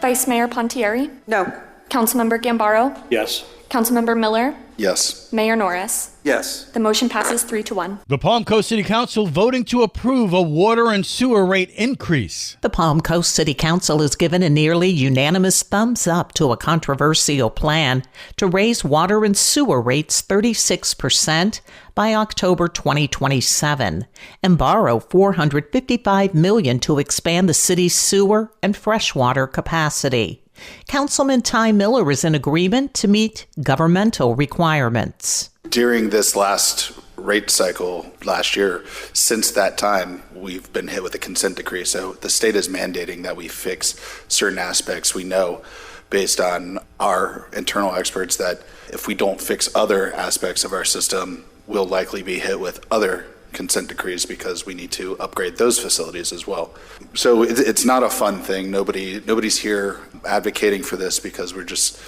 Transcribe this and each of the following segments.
Vice Mayor Pontieri? No. Councilmember Gambaro? Yes. Councilmember Miller? Yes. Mayor Norris? Yes. The motion passes 3-1. The Palm Coast City Council voting to approve a water and sewer rate increase. The Palm Coast City Council has given a nearly unanimous thumbs up to a controversial plan to raise water and sewer rates 36% by October 2027 and borrow $455 million to expand the city's sewer and freshwater capacity. Councilman Ty Miller is in agreement to meet governmental requirements. During this last rate cycle last year, since that time, we've been hit with a consent decree. So the state is mandating that we fix certain aspects. We know based on our internal experts that if we don't fix other aspects of our system, we'll likely be hit with other consent decrees because we need to upgrade those facilities as well. So it's not a fun thing. Nobody's here advocating for this because we're just,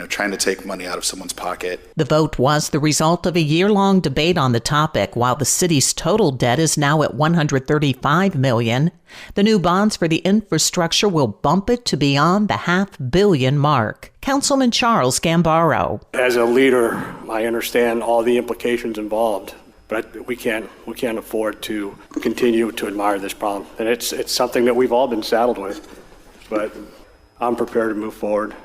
trying to take money out of someone's pocket. The vote was the result of a year-long debate on the topic. While the city's total debt is now at $135 million, the new bonds for the infrastructure will bump it to beyond the $500 million mark. Councilman Charles Gambaro. As a leader, I understand all the implications involved. But we can't afford to continue to admire this problem. And it's something that we've all been saddled with. But I'm prepared to move forward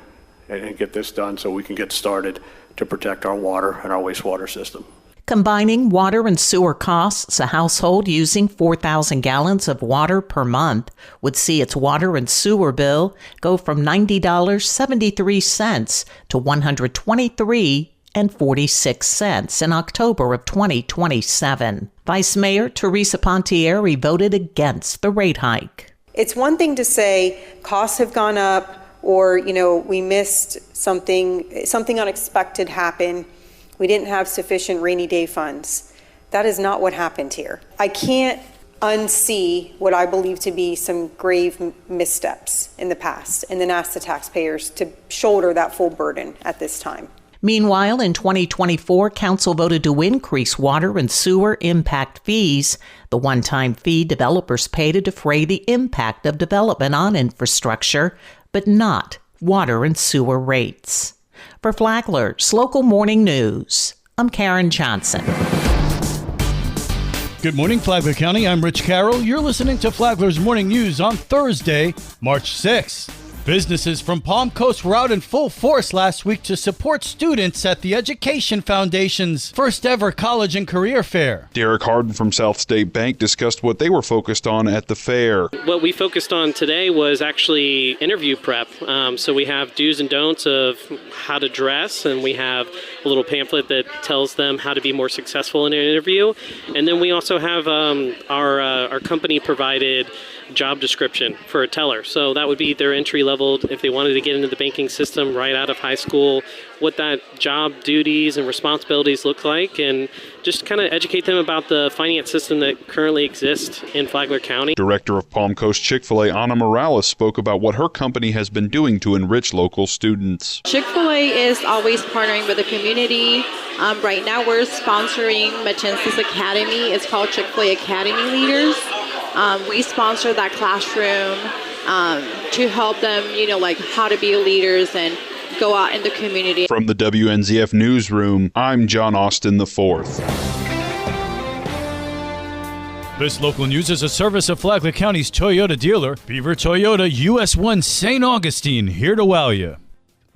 and get this done so we can get started to protect our water and our wastewater system. Combining water and sewer costs, a household using 4,000 gallons of water per month would see its water and sewer bill go from $90.73 to $123.46 in October of 2027. Vice Mayor Teresa Pontieri voted against the rate hike. It's one thing to say costs have gone up or, we missed something unexpected happened. We didn't have sufficient rainy day funds. That is not what happened here. I can't unsee what I believe to be some grave missteps in the past and then ask the taxpayers to shoulder that full burden at this time. Meanwhile, in 2024, Council voted to increase water and sewer impact fees, the one-time fee developers pay to defray the impact of development on infrastructure, but not water and sewer rates. For Flagler's Local Morning News, I'm Karen Johnson. Good morning, Flagler County. I'm Rich Carroll. You're listening to Flagler's Morning News on Thursday, March 6th. Businesses from Palm Coast were out in full force last week to support students at the Education Foundation's first ever college and career fair. Derek Harden from South State Bank discussed what they were focused on at the fair. What we focused on today was actually interview prep. So we have do's and don'ts of how to dress, and we have a little pamphlet that tells them how to be more successful in an interview. And then we also have our company provided job description for a teller. So that would be their entry level if they wanted to get into the banking system right out of high school, what that job duties and responsibilities look like, and just kind of educate them about the finance system that currently exists in Flagler County. Director of Palm Coast Chick-fil-A, Ana Morales, spoke about what her company has been doing to enrich local students. Chick-fil-A is always partnering with the community. Right now we're sponsoring Machensis Academy. It's called Chick-fil-A Academy Leaders. We sponsor that classroom to help them, like how to be leaders and go out in the community. From the WNZF Newsroom, I'm John Austin IV. This local news is a service of Flagler County's Toyota dealer, Beaver Toyota, US 1 St. Augustine, here to wow you.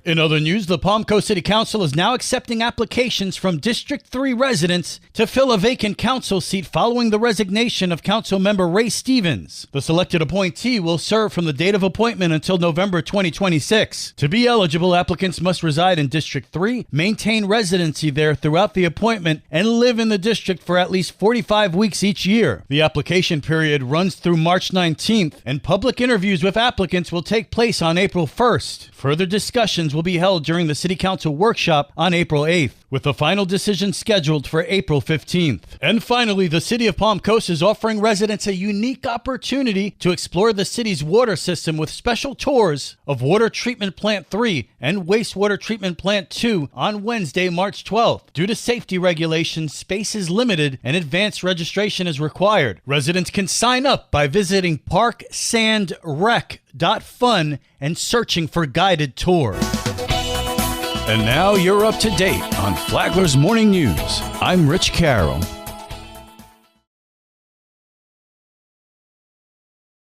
In other news, the Palm Coast City Council is now accepting applications from District 3 residents to fill a vacant council seat following the resignation of Council Member Ray Stevens. The selected appointee will serve from the date of appointment until November 2026. To be eligible, applicants must reside in District 3, maintain residency there throughout the appointment, and live in the district for at least 45 weeks each year. The application period runs through March 19th, and public interviews with applicants will take place on April 1st. Further discussions will be held during the City Council workshop on April 8th. with the final decision scheduled for April 15th. And finally, the city of Palm Coast is offering residents a unique opportunity to explore the city's water system with special tours of Water Treatment Plant 3 and Wastewater Treatment Plant 2 on Wednesday, March 12th. Due to safety regulations, space is limited and advanced registration is required. Residents can sign up by visiting parksandrec.fun and searching for guided tour. And now you're up to date on Flagler's Morning News. I'm Rich Carroll.